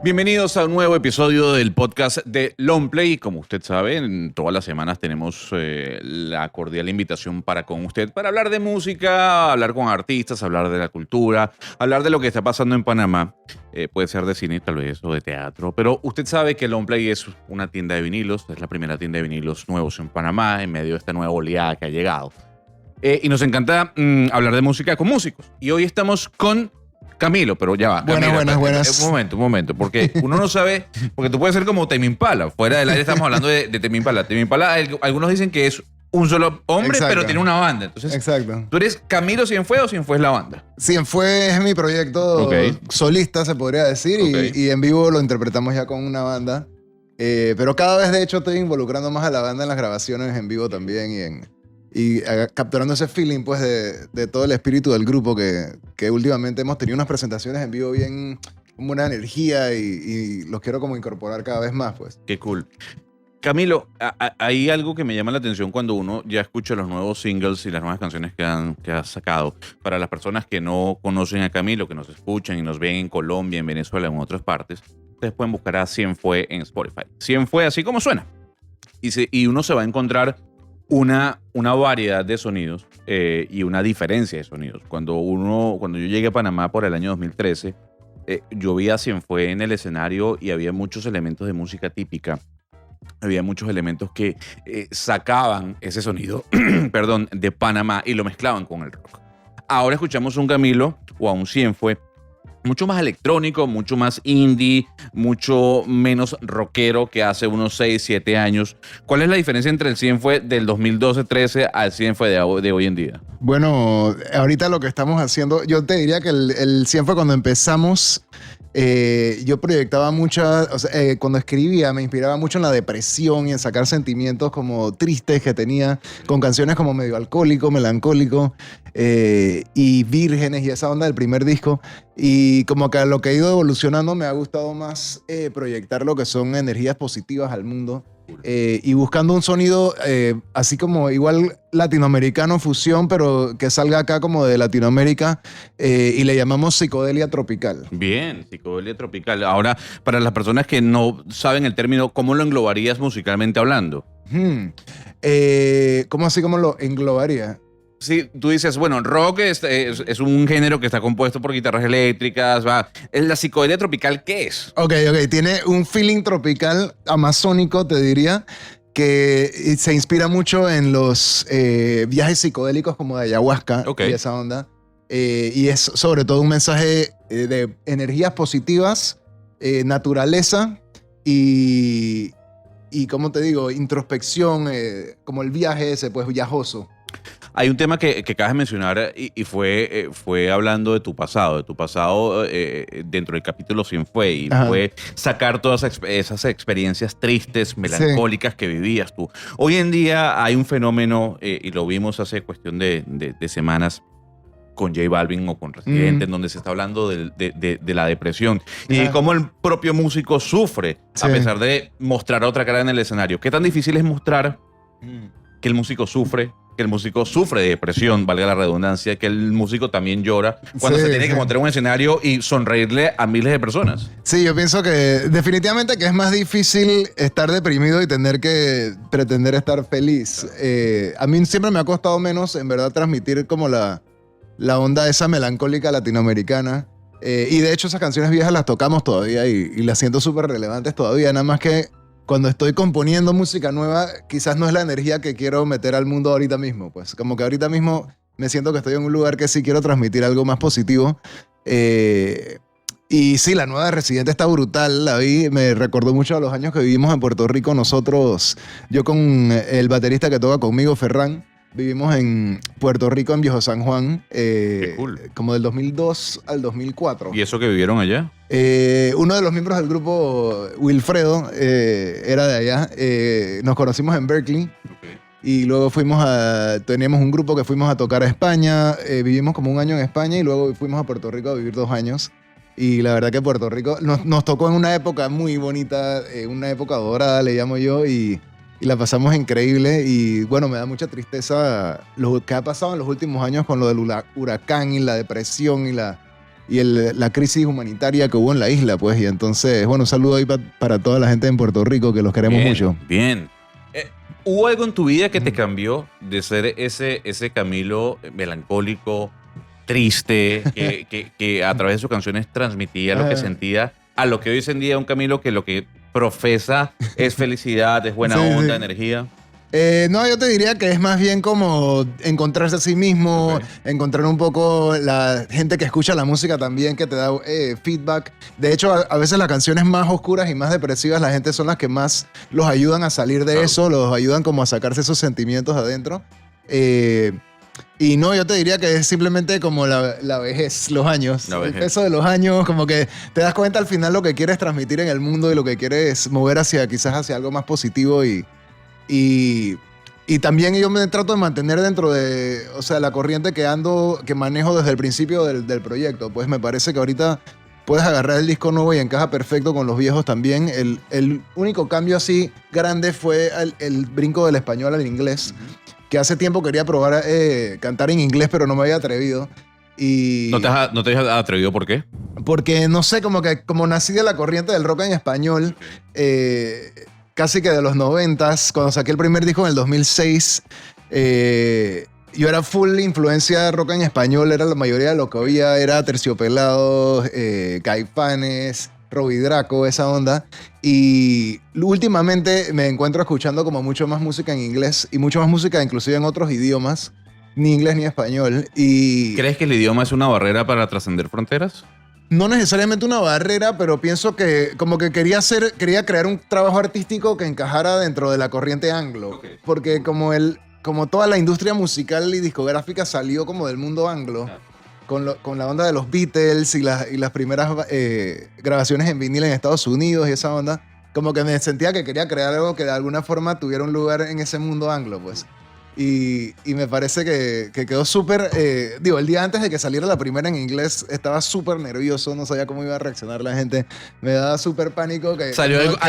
Bienvenidos a un nuevo episodio del podcast de Longplay. Como usted sabe, en todas las semanas tenemos la cordial invitación para con usted para hablar de música, hablar con artistas, hablar de la cultura, hablar de lo que está pasando en Panamá. Puede ser de cine tal vez o de teatro, pero usted sabe que Longplay es una tienda de vinilos, es la primera tienda de vinilos nuevos en Panamá en medio de esta nueva oleada que ha llegado. Y nos encanta hablar de música con músicos. Y hoy estamos con Camilo, pero ya va. Buenas. Un momento, porque uno no sabe, porque tú puedes ser como Tame Impala. Fuera del aire estamos hablando de Tame Impala. Tame Impala, algunos dicen que es un solo hombre, Exacto. pero tiene una banda. Entonces, Exacto. ¿tú eres Camilo Cienfuegos o Cienfuegos es la banda? Cienfuegos es mi proyecto solista, se podría decir, y en vivo lo interpretamos ya con una banda. Pero cada vez, de hecho, estoy involucrando más a la banda en las grabaciones en vivo también y capturando ese feeling, pues, de todo el espíritu del grupo que últimamente hemos tenido unas presentaciones en vivo bien, con buena energía y los quiero como incorporar cada vez más, pues. Qué cool. Camilo, hay algo que me llama la atención cuando uno ya escucha los nuevos singles y las nuevas canciones que has sacado. Para las personas que no conocen a Camilo, que nos escuchan y nos ven en Colombia, en Venezuela, en otras partes, ustedes pueden buscar a Cienfuegos en Spotify. Cienfuegos, así como suena. Y uno se va a encontrar una variedad de sonidos y una diferencia de sonidos. Cuando yo llegué a Panamá por el año 2013, yo vi a Cienfuegos en el escenario y había muchos elementos de música típica. Había muchos elementos que sacaban ese sonido perdón, de Panamá y lo mezclaban con el rock. Ahora escuchamos un Camilo o a un Cienfuegos mucho más electrónico, mucho más indie, mucho menos rockero que hace unos 6, 7 años. ¿Cuál es la diferencia entre el Cienfuegos del 2012-13 al Cienfuegos de hoy en día? Bueno, ahorita lo que estamos haciendo, yo te diría que el Cienfuegos cuando empezamos, yo proyectaba cuando escribía me inspiraba mucho en la depresión y en sacar sentimientos como tristes que tenía, con canciones como medio alcohólico, melancólico y vírgenes y esa onda del primer disco. Y como que a lo que he ido evolucionando me ha gustado más proyectar lo que son energías positivas al mundo. Y buscando un sonido así como igual latinoamericano, fusión, pero que salga acá como de Latinoamérica y le llamamos psicodelia tropical. Bien, psicodelia tropical. Ahora, para las personas que no saben el término, ¿cómo lo englobarías musicalmente hablando? ¿Cómo así como lo englobaría? Sí, tú dices, bueno, rock es un género que está compuesto por guitarras eléctricas, va. ¿La psicodelia tropical qué es? Ok, tiene un feeling tropical amazónico, te diría, que se inspira mucho en los viajes psicodélicos como de ayahuasca y esa onda. Y es sobre todo un mensaje de energías positivas, naturaleza y ¿cómo te digo? Introspección, como el viaje ese, pues viajoso. Hay un tema que acabas de mencionar y fue hablando de tu pasado dentro del capítulo Cienfuegos y fue sacar todas esas experiencias tristes, melancólicas que vivías tú. Hoy en día hay un fenómeno, y lo vimos hace cuestión de semanas, con J Balvin o con Residente, en donde se está hablando de la depresión y cómo el propio músico sufre a pesar de mostrar otra cara en el escenario. ¿Qué tan difícil es mostrar que el músico sufre? Que el músico sufre de depresión, valga la redundancia, que el músico también llora cuando se tiene que montar en un escenario y sonreírle a miles de personas. Sí, yo pienso que definitivamente que es más difícil estar deprimido y tener que pretender estar feliz. A mí siempre me ha costado menos, en verdad, transmitir como la onda esa melancólica latinoamericana. Y de hecho esas canciones viejas las tocamos todavía y las siento súper relevantes todavía, nada más que cuando estoy componiendo música nueva, quizás no es la energía que quiero meter al mundo ahorita mismo. Pues como que ahorita mismo me siento que estoy en un lugar que sí quiero transmitir algo más positivo. Y sí, la nueva de Residente está brutal. La vi, me recordó mucho a los años que vivimos en Puerto Rico nosotros. Yo con el baterista que toca conmigo, Ferran. Vivimos en Puerto Rico, en Viejo San Juan, Qué cool. Como del 2002 al 2004. ¿Y eso que vivieron allá? Uno de los miembros del grupo, Wilfredo, era de allá. Nos conocimos en Berkeley. Y luego teníamos un grupo que fuimos a tocar a España. Vivimos como un año en España y luego fuimos a Puerto Rico a vivir 2 años. Y la verdad que Puerto Rico nos tocó en una época muy bonita, una época dorada, le llamo yo, y la pasamos increíble. Y bueno, me da mucha tristeza lo que ha pasado en los últimos años con lo del huracán y la depresión y la crisis humanitaria que hubo en la isla, pues. Y entonces, bueno, un saludo ahí para toda la gente en Puerto Rico, que los queremos Bien, mucho. Bien. ¿Hubo algo en tu vida que te cambió de ser ese Camilo melancólico, triste, que a través de sus canciones transmitía lo que sentía, a lo que hoy en día un Camilo que lo que profesa es felicidad, es buena onda, energía? No, yo te diría que es más bien como encontrarse a sí mismo, encontrar un poco la gente que escucha la música también, que te da feedback. De hecho, a veces las canciones más oscuras y más depresivas, la gente son las que más los ayudan a salir de eso, los ayudan como a sacarse esos sentimientos adentro. Y no, yo te diría que es simplemente como la vejez, los años. El peso de los años, como que te das cuenta al final lo que quieres transmitir en el mundo y lo que quieres mover quizás hacia algo más positivo y también yo me trato de mantener dentro de, o sea, la corriente que manejo desde el principio del proyecto. Pues me parece que ahorita puedes agarrar el disco nuevo y encaja perfecto con los viejos también. El único cambio así grande fue el brinco del español al inglés, que hace tiempo quería probar cantar en inglés, pero no me había atrevido. Y ¿No te has atrevido por qué? Porque, no sé, como nací de la corriente del rock en español, casi que de los 90s, cuando saqué el primer disco en el 2006, yo era full influencia de rock en español, era la mayoría de lo que oía, era Terciopelados, Caifanes, Robbie Draco, esa onda. Y últimamente me encuentro escuchando como mucho más música en inglés y mucho más música inclusive en otros idiomas, ni inglés ni español. ¿Crees que el idioma es una barrera para trascender fronteras? No necesariamente una barrera, pero pienso que como que quería crear un trabajo artístico que encajara dentro de la corriente anglo. Okay. Porque como toda la industria musical y discográfica salió como del mundo anglo, con la onda de los Beatles y las primeras grabaciones en vinil en Estados Unidos y esa onda, como que me sentía que quería crear algo que de alguna forma tuviera un lugar en ese mundo anglo, pues. Y me parece que quedó súper... el día antes de que saliera la primera en inglés estaba súper nervioso, no sabía cómo iba a reaccionar la gente. Me daba súper pánico que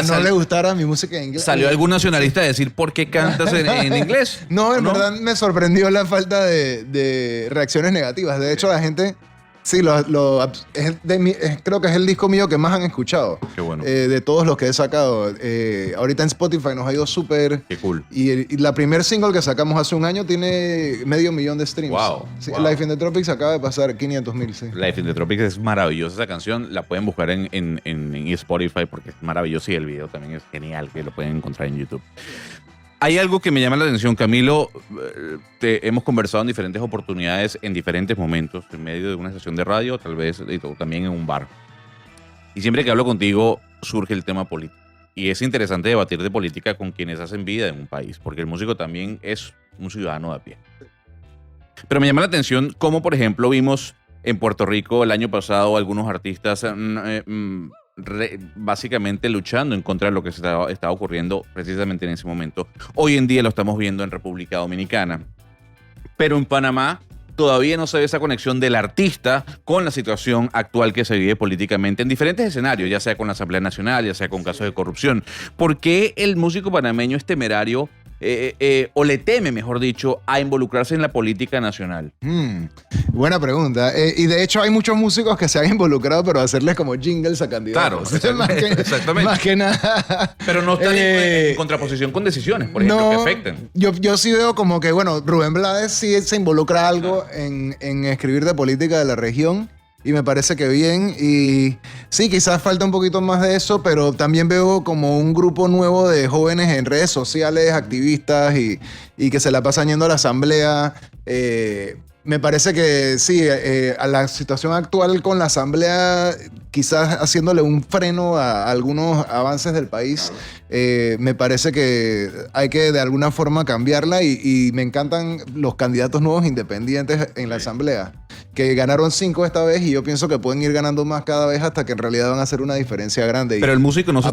no le gustara mi música en inglés. ¿Salió algún nacionalista a decir por qué cantas en inglés? No, en verdad me sorprendió la falta de reacciones negativas. De hecho, la gente... Sí, creo que es el disco mío que más han escuchado. Qué bueno. De todos los que he sacado. Ahorita en Spotify nos ha ido súper. Qué cool. Y la primer single que sacamos hace un año tiene 500,000 de streams. Wow. Sí, wow. Life in the Tropics acaba de pasar 500,000, sí. Life in the Tropics es maravillosa esa canción. La pueden buscar en Spotify porque es maravillosa y el video también es genial, que lo pueden encontrar en YouTube. Hay algo que me llama la atención, Camilo. Hemos conversado en diferentes oportunidades, en diferentes momentos, en medio de una estación de radio, tal vez también en un bar. Y siempre que hablo contigo surge el tema político. Y es interesante debatir de política con quienes hacen vida en un país, porque el músico también es un ciudadano de a pie. Pero me llama la atención cómo, por ejemplo, vimos en Puerto Rico el año pasado algunos artistas... básicamente luchando en contra de lo que estaba ocurriendo precisamente en ese momento. Hoy en día lo estamos viendo en República Dominicana. Pero en Panamá todavía no se ve esa conexión del artista con la situación actual que se vive políticamente en diferentes escenarios, ya sea con la Asamblea Nacional, ya sea con casos de corrupción. ¿Por qué el músico panameño es temerario o le teme, mejor dicho, a involucrarse en la política nacional? Buena pregunta. Y de hecho hay muchos músicos que se han involucrado, pero hacerles como jingles a candidatos. Claro, exactamente. Más que nada. Pero no están en contraposición con decisiones, por ejemplo, que afecten. Yo sí veo como que, bueno, Rubén Blades sí se involucra algo en escribir de política de la región. Y me parece que bien. Y sí, quizás falta un poquito más de eso, pero también veo como un grupo nuevo de jóvenes en redes sociales, activistas y que se la pasan yendo a la asamblea. Me parece que sí, a la situación actual con la asamblea, quizás haciéndole un freno a algunos avances del país, me parece que hay que de alguna forma cambiarla y me encantan los candidatos nuevos independientes en la asamblea, que ganaron 5 esta vez y yo pienso que pueden ir ganando más cada vez hasta que en realidad van a hacer una diferencia grande. Pero el músico no se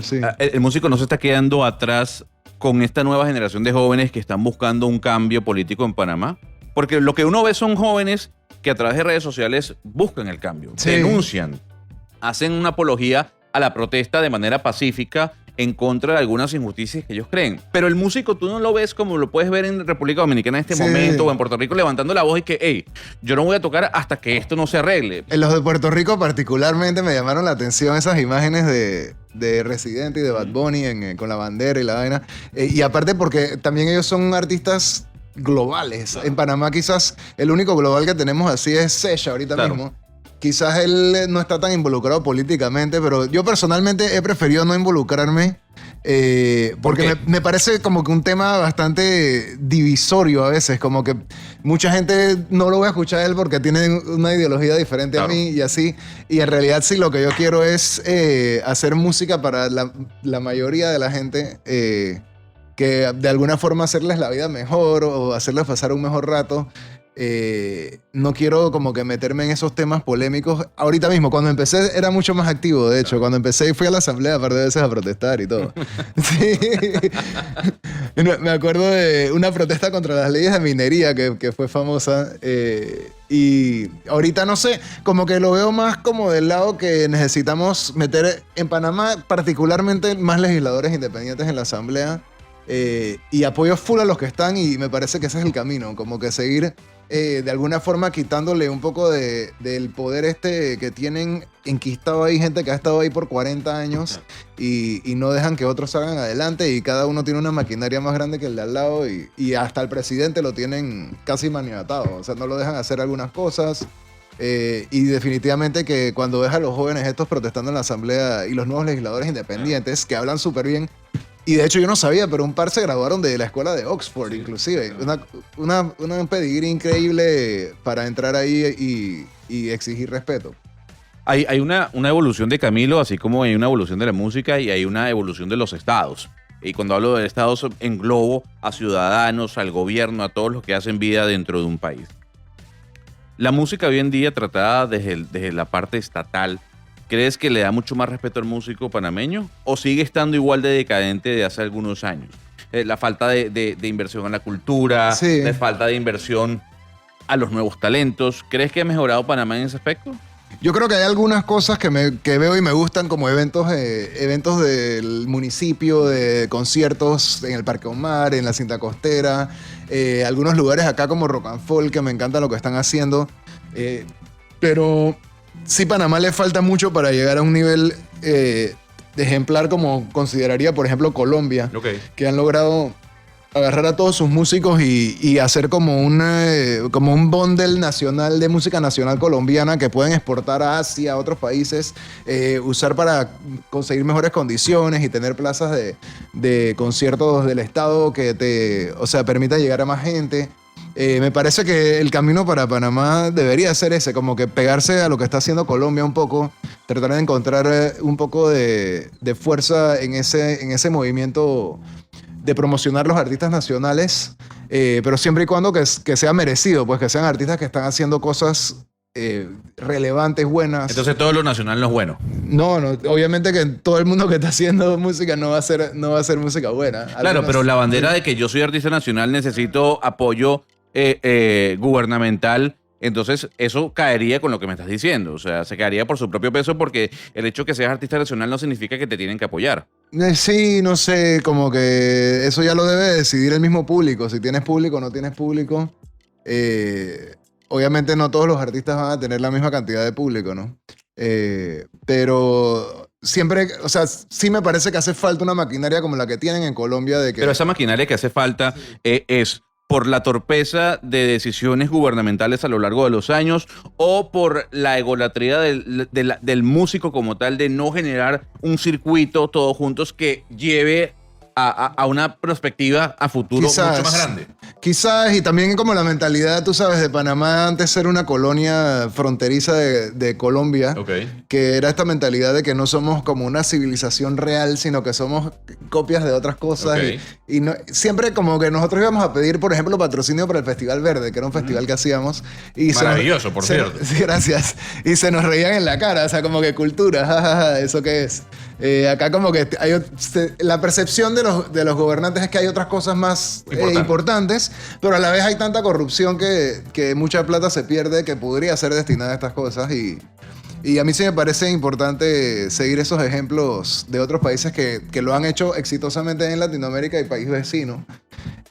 sí. El músico no se está quedando atrás con esta nueva generación de jóvenes que están buscando un cambio político en Panamá. Porque lo que uno ve son jóvenes que a través de redes sociales buscan el cambio, denuncian, hacen una apología a la protesta de manera pacífica en contra de algunas injusticias que ellos creen. Pero el músico tú no lo ves como lo puedes ver en República Dominicana en este momento o en Puerto Rico levantando la voz y que, hey, yo no voy a tocar hasta que esto no se arregle. En los de Puerto Rico particularmente me llamaron la atención esas imágenes de Residente y de Bad Bunny con la bandera y la vaina. Y aparte porque también ellos son artistas globales. En Panamá quizás el único global que tenemos así es Sesha ahorita mismo. Quizás él no está tan involucrado políticamente, pero yo personalmente he preferido no involucrarme porque me parece como que un tema bastante divisorio a veces, como que mucha gente no lo voy a escuchar a él porque tiene una ideología diferente a mí y así, y en realidad sí lo que yo quiero es hacer música para la mayoría de la gente, que de alguna forma hacerles la vida mejor o hacerles pasar un mejor rato. No quiero como que meterme en esos temas polémicos. Ahorita mismo, cuando empecé era mucho más activo, de hecho. Cuando empecé fui a la asamblea un par de veces a protestar y todo. Sí. Me acuerdo de una protesta contra las leyes de minería que fue famosa. Y ahorita no sé, como que lo veo más como del lado que necesitamos meter en Panamá, particularmente más legisladores independientes en la asamblea. Y apoyo full a los que están y me parece que ese es el camino, como que seguir de alguna forma quitándole un poco del poder que tienen enquistado ahí, gente que ha estado ahí por 40 años y no dejan que otros salgan adelante y cada uno tiene una maquinaria más grande que el de al lado y hasta el presidente lo tienen casi maniatado, o sea, no lo dejan hacer algunas cosas. Y definitivamente que cuando ves a los jóvenes estos protestando en la asamblea y los nuevos legisladores independientes que hablan súper bien. Y de hecho yo no sabía, pero un par se graduaron de la escuela de Oxford, inclusive. Un pedigrí increíble para entrar ahí y exigir respeto. Hay una evolución de Camilo, así como hay una evolución de la música y hay una evolución de los estados. Y cuando hablo de estados, englobo a ciudadanos, al gobierno, a todos los que hacen vida dentro de un país. La música hoy en día tratada desde la parte estatal, ¿crees que le da mucho más respeto al músico panameño o sigue estando igual de decadente de hace algunos años? La falta de inversión en la cultura, la falta de inversión a los nuevos talentos. ¿Crees que ha mejorado Panamá en ese aspecto? Yo creo que hay algunas cosas que veo y me gustan, como eventos del municipio, de conciertos en el Parque Omar, en la Cinta Costera, algunos lugares acá como Rock and Folk, que me encanta lo que están haciendo. Pero sí, Panamá le falta mucho para llegar a un nivel de ejemplar como consideraría, por ejemplo, Colombia, que han logrado agarrar a todos sus músicos y hacer como un bundle nacional de música nacional colombiana que pueden exportar a Asia, a otros países, usar para conseguir mejores condiciones y tener plazas de conciertos del Estado que permita llegar a más gente. Me parece que el camino para Panamá debería ser ese, como que pegarse a lo que está haciendo Colombia un poco, tratar de encontrar un poco de fuerza en ese movimiento de promocionar los artistas nacionales, pero siempre y cuando que sea merecido, pues que sean artistas que están haciendo cosas relevantes, buenas. Entonces todo lo nacional no es bueno. No, obviamente que todo el mundo que está haciendo música no va a ser música buena. Claro, pero la bandera de que yo soy artista nacional, necesito apoyo gubernamental, entonces eso caería con lo que me estás diciendo, o sea, se caería por su propio peso porque el hecho que seas artista nacional no significa que te tienen que apoyar. Sí, no sé, como que eso ya lo debe decidir el mismo público, si tienes público o no tienes público. Obviamente no todos los artistas van a tener la misma cantidad de público, ¿no? Pero siempre, o sea, sí me parece que hace falta una maquinaria como la que tienen en Colombia de que... Pero esa maquinaria que hace falta es por la torpeza de decisiones gubernamentales a lo largo de los años o por la egolatría del músico como tal de no generar un circuito todos juntos que lleve a una perspectiva a futuro mucho más grande. Quizás, y también como la mentalidad, tú sabes, de Panamá antes ser una colonia fronteriza de Colombia, que era esta mentalidad de que no somos como una civilización real, sino que somos copias de otras cosas. Y siempre como que nosotros íbamos a pedir, por ejemplo, patrocinio para el Festival Verde, que era un festival que hacíamos. Y maravilloso, por cierto. Sí, gracias. Y se nos reían en la cara, o sea, como que cultura, jajaja, ¿eso qué es? Acá como que la percepción de los gobernantes es que hay otras cosas más importantes, pero a la vez hay tanta corrupción que mucha plata se pierde que podría ser destinada a estas cosas Y a mí sí me parece importante seguir esos ejemplos de otros países que lo han hecho exitosamente en Latinoamérica y país vecino.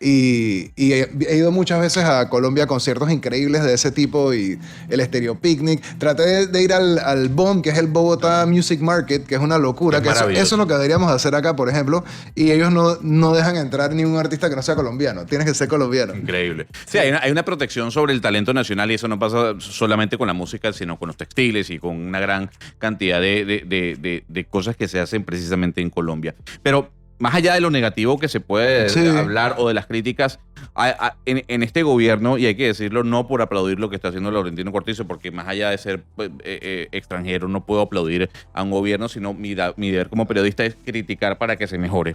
Y he ido muchas veces a Colombia a conciertos increíbles de ese tipo y el Stereo Picnic. Traté de ir al BOM, que es el Bogotá Music Market, que es una locura. Es Que eso maravilloso. es lo que deberíamos hacer acá, por ejemplo. Y ellos no dejan entrar ni un artista que no sea colombiano. Tienes que ser colombiano. Increíble. Sí, hay una protección sobre el talento nacional y eso no pasa solamente con la música, sino con los textiles y con una gran cantidad de cosas que se hacen precisamente en Colombia. Pero más allá de lo negativo que se puede Sí. hablar o de las críticas, en este gobierno, y hay que decirlo, no por aplaudir lo que está haciendo Laurentino Cortizo, porque más allá de ser extranjero, no puedo aplaudir a un gobierno, sino mi deber como periodista es criticar para que se mejore.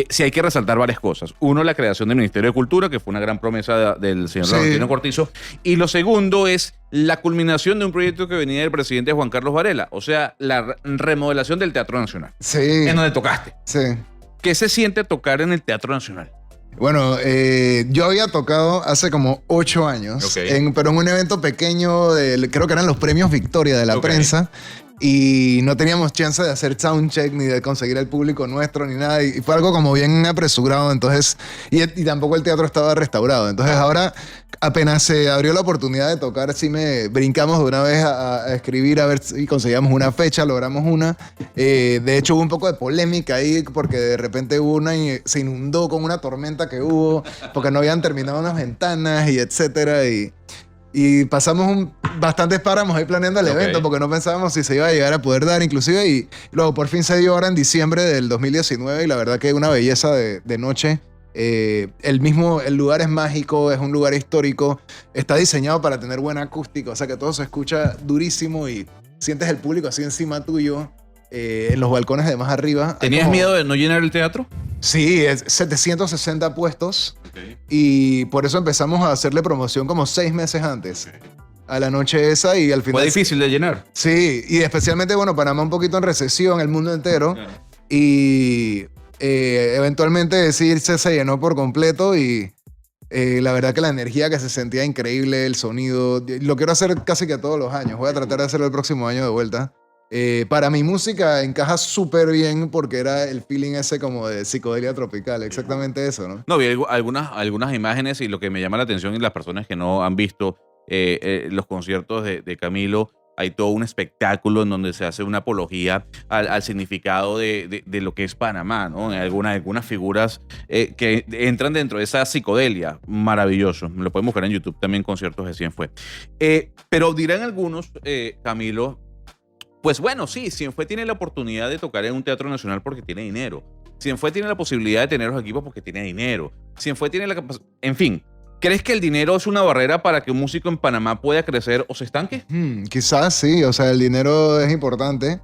Sí hay que resaltar varias cosas. Uno, la creación del Ministerio de Cultura, que fue una gran promesa del señor Sí. Laurentino Cortizo. Y lo segundo es la culminación de un proyecto que venía del presidente Juan Carlos Varela, o sea, la remodelación del Teatro Nacional, Sí. en donde tocaste. Sí. ¿Qué se siente tocar en el Teatro Nacional? Bueno, yo había tocado hace como 8 años, Ok. pero en un evento pequeño, creo que eran los premios Victoria de la Ok. prensa, y no teníamos chance de hacer soundcheck ni de conseguir el público nuestro ni nada, y fue algo como bien apresurado, entonces, y tampoco el teatro estaba restaurado. Entonces ahora, apenas se abrió la oportunidad de tocar, sí me brincamos de una vez a escribir a ver si conseguíamos una fecha, logramos una. De hecho hubo un poco de polémica ahí porque de repente hubo se inundó con una tormenta que hubo porque no habían terminado unas ventanas y etcétera, y pasamos bastantes páramos ahí planeando el Ok. evento porque no pensábamos si se iba a llegar a poder dar inclusive, y luego por fin se dio ahora en diciembre del 2019 y la verdad que una belleza de noche. El lugar es mágico, es un lugar histórico, está diseñado para tener buena acústica, o sea que todo se escucha durísimo y sientes el público así encima tuyo, en los balcones de más arriba. Hay ¿Tenías como- miedo de no llenar el teatro? Sí, es 760 puestos y por eso empezamos a hacerle promoción como 6 meses antes. A la noche esa y al final... Fue difícil de llenar. Sí, y especialmente, bueno, Panamá un poquito en recesión, el mundo entero. Y eventualmente sí se llenó por completo y la verdad que la energía que se sentía increíble, el sonido. Lo quiero hacer casi que todos los años. Voy a tratar de hacerlo el próximo año de vuelta. Para mi música encaja súper bien porque era el feeling ese como de psicodelia tropical, exactamente eso, ¿no? No, vi algunas imágenes y lo que me llama la atención y las personas que no han visto los conciertos de Camilo, hay todo un espectáculo en donde se hace una apología al significado de lo que es Panamá, ¿no? Algunas figuras que entran dentro de esa psicodelia. Maravilloso. Lo pueden buscar en YouTube también, conciertos de Cienfuegos. Pero dirán algunos, Camilo, pues bueno, sí, Cienfuegos tiene la oportunidad de tocar en un teatro nacional porque tiene dinero. Cienfuegos tiene la posibilidad de tener los equipos porque tiene dinero. Cienfuegos tiene la capacidad... En fin, ¿crees que el dinero es una barrera para que un músico en Panamá pueda crecer o se estanque? Quizás sí, o sea, el dinero es importante,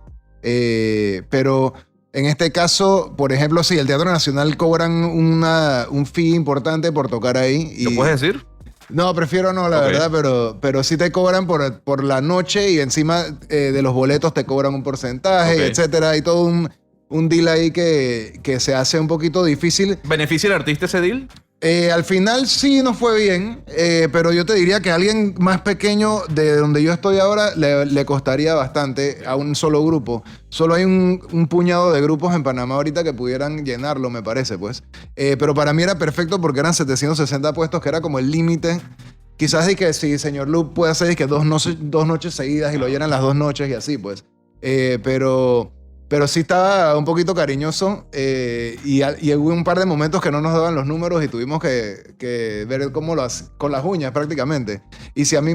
pero en este caso, por ejemplo, sí, el Teatro Nacional cobran un fee importante por tocar ahí. ¿Lo puedes decir? No, prefiero no, la Ok. verdad, pero sí te cobran por la noche y encima de los boletos te cobran un porcentaje, Ok. etcétera. Hay todo un deal ahí que se hace un poquito difícil. ¿Beneficia al artista ese deal? Al final sí nos fue bien, pero yo te diría que a alguien más pequeño de donde yo estoy ahora le costaría bastante a un solo grupo. Solo hay un puñado de grupos en Panamá ahorita que pudieran llenarlo, me parece, pues. Pero para mí era perfecto porque eran 760 puestos, que era como el límite. Quizás que si señor Loop puede hacer que dos noches seguidas y lo llenan las 2 noches y así, pues. Pero sí estaba un poquito cariñoso y hubo un par de momentos que no nos daban los números y tuvimos que ver cómo con las uñas prácticamente. Y si a mí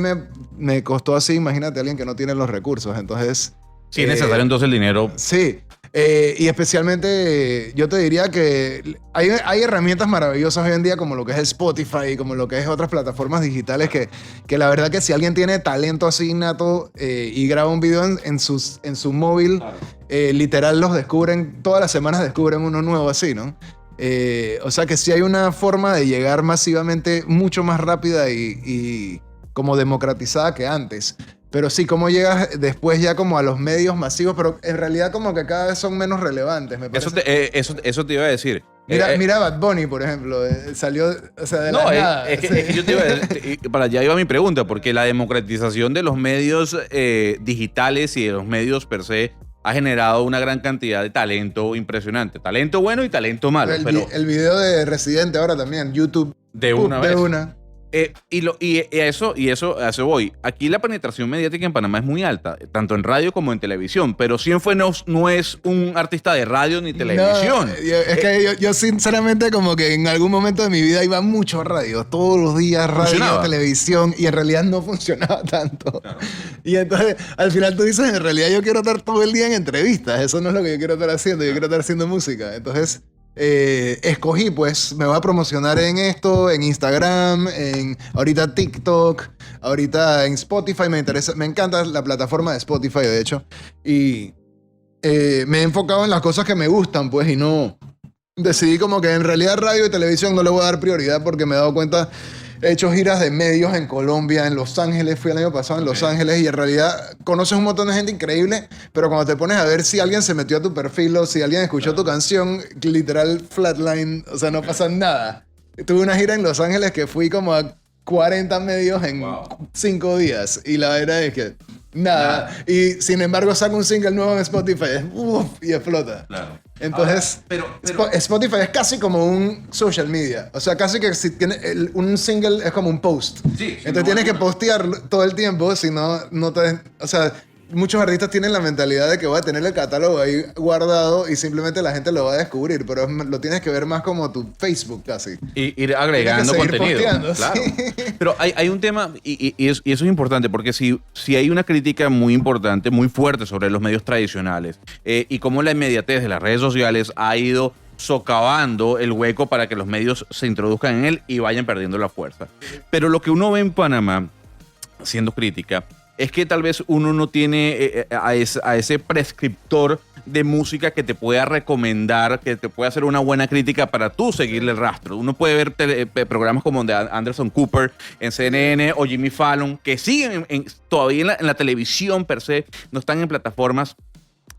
me costó así, imagínate a alguien que no tiene los recursos. Entonces... Sí, es necesario entonces el dinero. Sí, y especialmente yo te diría que hay herramientas maravillosas hoy en día como lo que es el Spotify, como lo que es otras plataformas digitales que la verdad que si alguien tiene talento así innato y graba un video en su móvil, literal los descubren, todas las semanas descubren uno nuevo así, ¿no? O sea que sí hay una forma de llegar masivamente mucho más rápida y como democratizada que antes. Pero sí, cómo llegas después ya como a los medios masivos, pero en realidad como que cada vez son menos relevantes, me parece. Eso te iba a decir. Mira Bad Bunny, por ejemplo, salió, o sea, de la nada. Es que yo te iba a decir, para allá iba mi pregunta, porque la democratización de los medios digitales y de los medios per se ha generado una gran cantidad de talento impresionante. Talento bueno y talento malo. El video de Residente ahora también, YouTube. De una vez. De una. A eso voy. Aquí la penetración mediática en Panamá es muy alta, tanto en radio como en televisión, pero Cienfuegos no es un artista de radio ni televisión. No, es que yo sinceramente como que en algún momento de mi vida iba mucho a radio, todos los días radio, televisión, y en realidad no funcionaba tanto. Claro. Y entonces al final tú dices, en realidad yo quiero estar todo el día en entrevistas, eso no es lo que yo quiero estar haciendo, yo quiero estar haciendo música. Entonces escogí, pues, me voy a promocionar en esto, en Instagram, en ahorita TikTok, ahorita en Spotify, me encanta la plataforma de Spotify, de hecho, y me he enfocado en las cosas que me gustan, pues, y no decidí como que en realidad radio y televisión no le voy a dar prioridad porque me he dado cuenta. He hecho giras de medios en Colombia, en Los Ángeles, fui el año pasado en Los Ángeles, y en realidad conoces un montón de gente increíble, pero cuando te pones a ver si alguien se metió a tu perfil o si alguien escuchó tu canción, literal flatline, o sea, no pasa nada. Tuve una gira en Los Ángeles que fui como a 40 medios en 5 días, y la verdad es que nada. Y sin embargo saco un single nuevo en Spotify y explota. Claro. Entonces, Spotify es casi como un social media. O sea, casi que si tiene un single es como un post. Sí, entonces tienes que postear todo el tiempo, si no te... O sea, muchos artistas tienen la mentalidad de que voy a tener el catálogo ahí guardado y simplemente la gente lo va a descubrir, pero lo tienes que ver más como tu Facebook casi. Y ir agregando contenido. Claro. Sí. Pero hay un tema, y eso es importante, porque si hay una crítica muy importante, muy fuerte sobre los medios tradicionales y cómo la inmediatez de las redes sociales ha ido socavando el hueco para que los medios se introduzcan en él y vayan perdiendo la fuerza. Pero lo que uno ve en Panamá, siendo crítica, es que tal vez uno no tiene a ese prescriptor de música que te pueda recomendar, que te pueda hacer una buena crítica para tú seguirle el rastro. Uno puede ver programas como de Anderson Cooper en CNN o Jimmy Fallon, que siguen todavía en la televisión per se, no están en plataformas.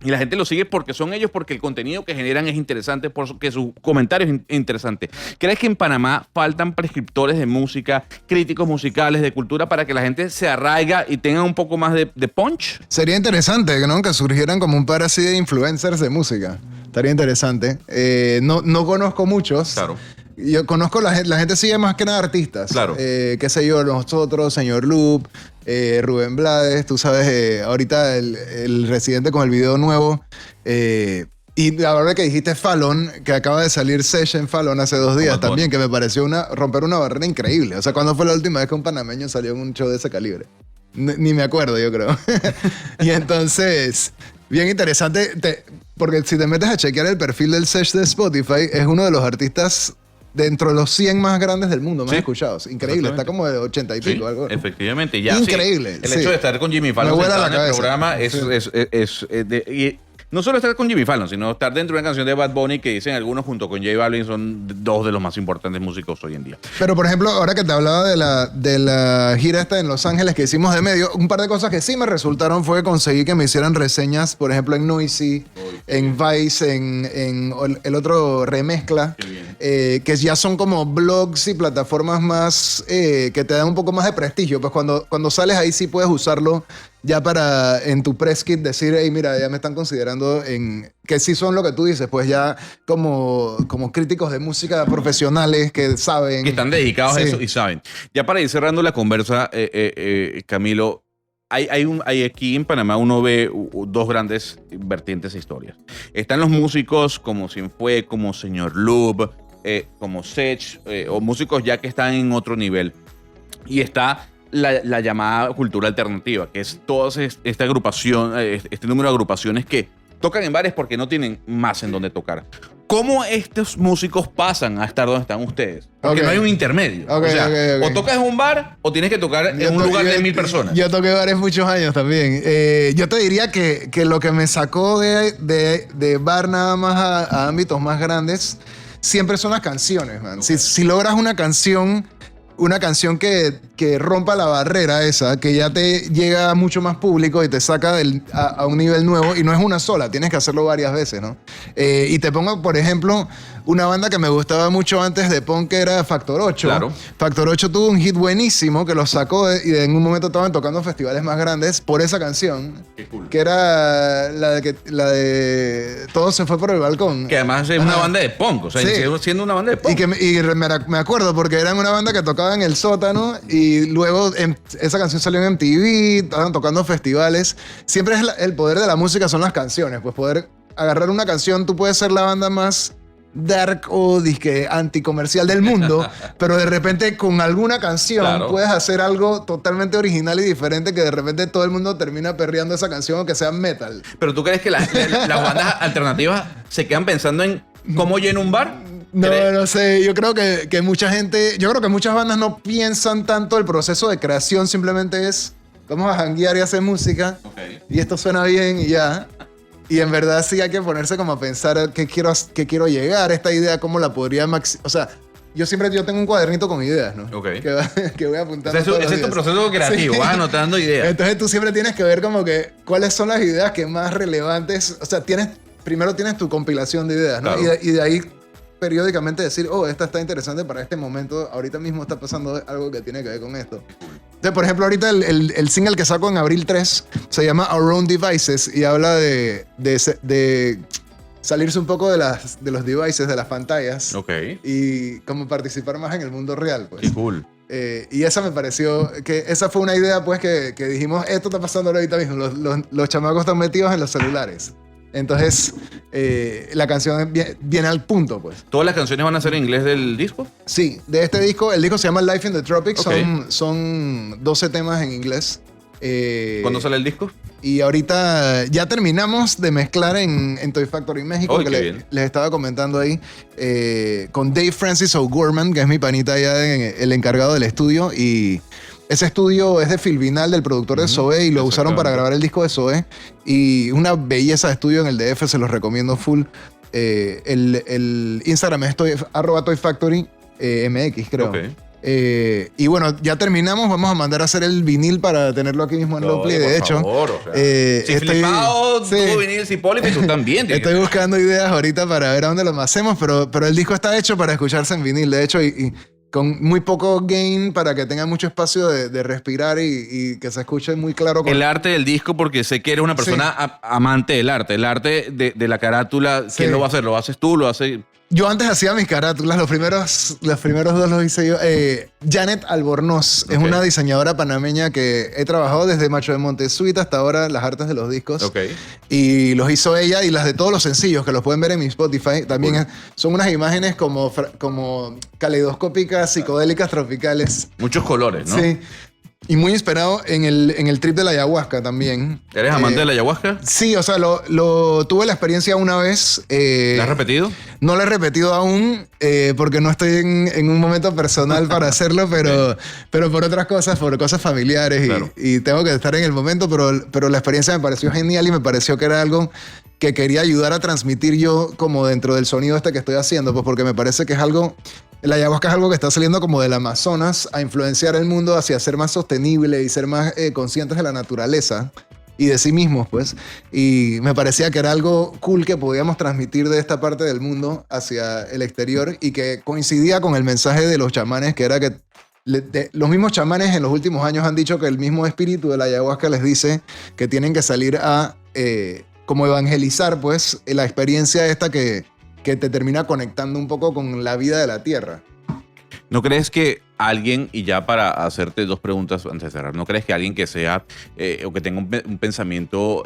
Y la gente lo sigue porque son ellos, porque el contenido que generan es interesante, porque su comentario es interesante. ¿Crees que en Panamá faltan prescriptores de música, críticos musicales, de cultura, para que la gente se arraiga y tenga un poco más de punch? Sería interesante, ¿no? Que surgieran como un par así de influencers de música. Estaría interesante. No conozco muchos. Claro. Yo conozco la gente sigue más que nada artistas. Claro. Qué sé yo, nosotros, Señor Loop, Rubén Blades, tú sabes, ahorita el Residente con el video nuevo. Y la verdad que dijiste Fallon, que acaba de salir Session Fallon hace 2 días también, que me pareció romper una barrera increíble. O sea, ¿cuándo fue la última vez que un panameño salió en un show de ese calibre? Ni me acuerdo, yo creo. Y entonces, bien interesante, porque si te metes a chequear el perfil del Sesh de Spotify, es uno de los artistas dentro de los 100 más grandes del mundo, más escuchados. Increíble, está como de 80 y pico. Algo. Efectivamente. Ya, increíble. El hecho de estar con Jimmy Fallon en el programa no solo estar con Jimmy Fallon, sino estar dentro de una canción de Bad Bunny que dicen algunos junto con J Balvin son 2 de los más importantes músicos hoy en día. Pero, por ejemplo, ahora que te hablaba de la gira esta en Los Ángeles que hicimos de medio, un par de cosas que sí me resultaron fue conseguir que me hicieran reseñas, por ejemplo, en Noisy, en Vice, en el otro Remezcla, que ya son como blogs y plataformas más que te dan un poco más de prestigio. Pues cuando sales ahí sí puedes usarlo ya para en tu press kit decir, hey, mira, ya me están considerando que sí son lo que tú dices, pues ya como críticos de música profesionales que saben. Que están dedicados a eso y saben. Ya para ir cerrando la conversa, Camilo, hay aquí en Panamá uno ve 2 grandes vertientes de historias. Están los músicos como Cienfuegos, como Señor Lube, como Sech, o músicos ya que están en otro nivel. Y está la llamada cultura alternativa, que es toda esta agrupación, este número de agrupaciones que tocan en bares porque no tienen más en donde tocar. ¿Cómo estos músicos pasan a estar donde están ustedes? Porque no hay un intermedio. O tocas en un bar o tienes que tocar en un lugar de 1000 personas. Yo toqué bares muchos años también. Yo te diría que lo que me sacó de bar nada más a ámbitos más grandes siempre son las canciones, man. Si logras una canción una canción que rompa la barrera esa, que ya te llega a mucho más público y te saca a un nivel nuevo, y no es una sola, tienes que hacerlo varias veces, ¿no? Y te pongo, por ejemplo, una banda que me gustaba mucho antes de punk, que era Factor 8. Claro. Factor 8 tuvo un hit buenísimo que lo sacó y en un momento estaban tocando festivales más grandes por esa canción. Qué cool. Que era la de Todo se fue por el balcón. Que además es una banda de punk, o sea, Sí. sigue siendo una banda de punk. Me acuerdo porque eran una banda que tocaba en el sótano y luego esa canción salió en MTV, estaban tocando festivales. Siempre es el poder de la música, son las canciones. Pues poder agarrar una canción, tú puedes ser la banda más dark o disque anticomercial del mundo, pero de repente con alguna canción Claro. puedes hacer algo totalmente original y diferente que de repente todo el mundo termina perreando esa canción o que sea metal. Pero ¿tú crees que las bandas alternativas se quedan pensando en cómo lleno un bar? No sé, yo creo que mucha gente, yo creo que muchas bandas no piensan tanto el proceso de creación, simplemente es vamos a janguear y hacer música y esto suena bien y ya. Y en verdad sí hay que ponerse como a pensar qué quiero llegar, esta idea, cómo la podría o sea, yo tengo un cuadernito con ideas, ¿no? Ok. Que voy apuntando. Ese es tu proceso creativo, Sí. vas anotando ideas. Entonces tú siempre tienes que ver como que cuáles son las ideas que más relevantes, o sea, primero tienes tu compilación de ideas, ¿no? Claro. Y de ahí periódicamente decir, oh, esta está interesante para este momento, ahorita mismo está pasando algo que tiene que ver con esto. Entonces, por ejemplo, ahorita el single que saco en abril 3 se llama Our Own Devices y habla de salirse un poco de los devices, de las pantallas, Ok. y como participar más en el mundo real, pues. Qué cool. Y esa me pareció que esa fue una idea, pues, que dijimos, esto está pasando ahorita mismo, los chamacos están metidos en los celulares. Entonces, la canción viene al punto, pues. ¿Todas las canciones van a ser en inglés del disco? Sí, de este disco, el disco se llama Life in the Tropics, Ok. son 12 temas en inglés. ¿Cuándo sale el disco? Y ahorita ya terminamos de mezclar en Toy Factory México, Ay, que qué bien. les estaba comentando ahí, con Dave Francis O'Gorman, que es mi panita ya el encargado del estudio. Y ese estudio es de Filvinal, del productor de Zoé, y lo usaron para Exactamente. grabar el disco de Zoé. Y una belleza de estudio en el DF, se los recomiendo full. El Instagram es @toyfactory MX, creo. Ok. Y bueno, ya terminamos. Vamos a mandar a hacer el vinil para tenerlo aquí mismo en Lowplay. De hecho, Si Flipao sí, tuvo vinil, si Poli, tú también. tienes estoy buscando ideas ahorita para ver a dónde lo hacemos, pero el disco está hecho para escucharse en vinil, de hecho, y con muy poco gain para que tenga mucho espacio de respirar y que se escuche muy claro. El arte del disco, porque sé que eres una persona amante del arte. El arte de la carátula, ¿quién Sí. lo va a hacer? ¿Lo haces tú? ¿Lo hace...? Yo antes hacía mis carátulas, los primeros dos los hice yo. Janet Albornoz es Ok. una diseñadora panameña que he trabajado desde Macho de Montesuit hasta ahora, las artes de los discos. Ok. Y los hizo ella y las de todos los sencillos, que los pueden ver en mi Spotify. También Cool. son unas imágenes como caleidoscópicas, psicodélicas, tropicales. Muchos colores, ¿no? Sí. Y muy inspirado en el trip de la ayahuasca también. ¿Eres amante de la ayahuasca? Sí, o sea, tuve la experiencia una vez. ¿La has repetido? No lo he repetido aún porque no estoy en un momento personal para hacerlo, pero por otras cosas, por cosas familiares Claro. y tengo que estar en el momento, pero la experiencia me pareció genial y me pareció que era algo que quería ayudar a transmitir yo como dentro del sonido que estoy haciendo, pues porque me parece que es algo, la ayahuasca es algo que está saliendo como del Amazonas a influenciar el mundo hacia ser más sostenible y ser más conscientes de la naturaleza y de sí mismos, pues. Y me parecía que era algo cool que podíamos transmitir de esta parte del mundo hacia el exterior y que coincidía con el mensaje de los chamanes, que era que los mismos chamanes en los últimos años han dicho que el mismo espíritu de la ayahuasca les dice que tienen que salir a como evangelizar, pues, la experiencia esta que te termina conectando un poco con la vida de la tierra. ¿No crees que alguien, y ya para hacerte dos preguntas antes de cerrar, ¿no crees que alguien que sea o que tenga un pensamiento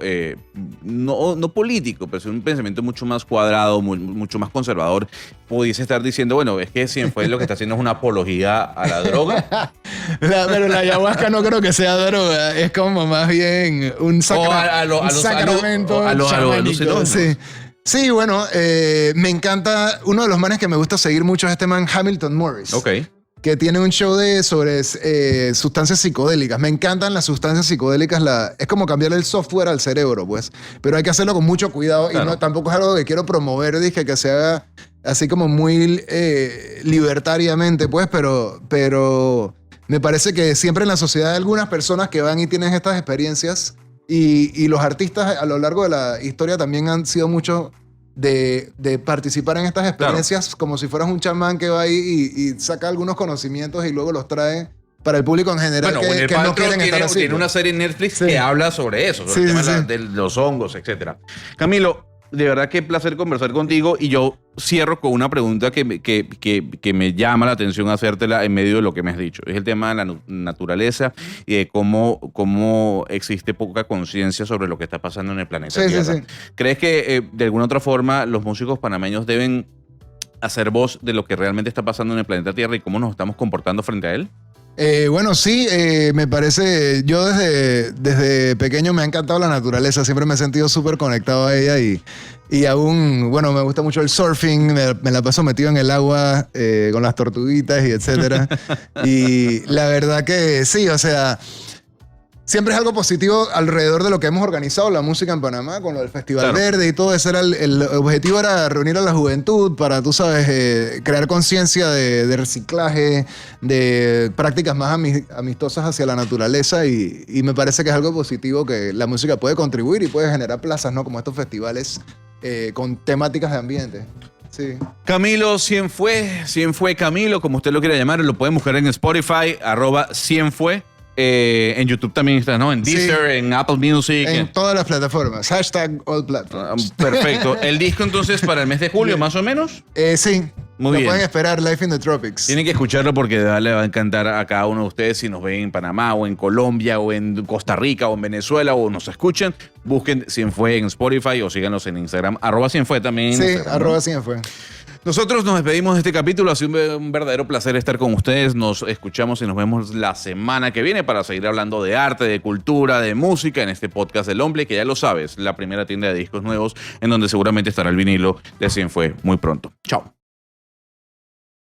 no político, pero un pensamiento mucho más cuadrado, mucho más conservador, pudiese estar diciendo, bueno, es que Cienfuegos lo que está haciendo es una apología a la droga? Pero la ayahuasca no creo que sea droga, es como más bien un sacramento a los chamánico, alucinógenos. sí. Sí, bueno, me encanta, uno de los manes que me gusta seguir mucho es este man Hamilton Morris. Ok. Que tiene un show sobre sustancias psicodélicas. Me encantan las sustancias psicodélicas. Es como cambiar el software al cerebro, pues. Pero hay que hacerlo con mucho cuidado. Claro. Y tampoco es algo que quiero promover, dije, que se haga así como muy libertariamente, pues, pero me parece que siempre en la sociedad hay algunas personas que van y tienen estas experiencias y los artistas a lo largo de la historia también han sido mucho de participar en estas experiencias, claro, como si fueras un chamán que va ahí y saca algunos conocimientos y luego los trae para el público en general, bueno, que no quieren estar así. Tiene una serie en Netflix que habla sobre eso, sobre el tema de los hongos, etc. Camilo, de verdad que placer conversar contigo, y yo cierro con una pregunta que me llama la atención hacértela en medio de lo que me has dicho. Es el tema de la naturaleza y de cómo existe poca conciencia sobre lo que está pasando en el planeta Tierra. Sí. ¿Crees que de alguna otra forma los músicos panameños deben hacer voz de lo que realmente está pasando en el planeta Tierra y cómo nos estamos comportando frente a él? Bueno, sí, me parece, yo desde pequeño me ha encantado la naturaleza, siempre me he sentido súper conectado a ella y aún, bueno, me gusta mucho el surfing, me la paso metido en el agua con las tortuguitas y etcétera. Y la verdad que sí, o sea, siempre es algo positivo alrededor de lo que hemos organizado, la música en Panamá, con lo del Festival Verde y todo. Ese era el objetivo, era reunir a la juventud para, tú sabes, crear conciencia de reciclaje, de prácticas más amistosas hacia la naturaleza, y me parece que es algo positivo que la música puede contribuir y puede generar plazas, ¿no? Como estos festivales con temáticas de ambiente. Sí. Camilo Cienfue Camilo, como usted lo quiera llamar, lo pueden buscar en Spotify, @Cienfue. En YouTube también está, ¿no? En Deezer, en Apple Music. En todas las plataformas. #AllPlatforms. Perfecto. ¿El disco entonces para el mes de julio, más o menos? Sí. Muy bien. Lo pueden esperar, Life in the Tropics. Tienen que escucharlo porque le va a encantar a cada uno de ustedes. Si nos ven en Panamá o en Colombia o en Costa Rica o en Venezuela o nos escuchan, busquen Cienfue en Spotify o síganos en Instagram. @Cienfue también. Sí, Instagram, @Cienfue. Nosotros nos despedimos de este capítulo. Ha sido un verdadero placer estar con ustedes. Nos escuchamos y nos vemos la semana que viene para seguir hablando de arte, de cultura, de música en este podcast del Hombre, que ya lo sabes, la primera tienda de discos nuevos en donde seguramente estará el vinilo de Cienfue muy pronto. Chao.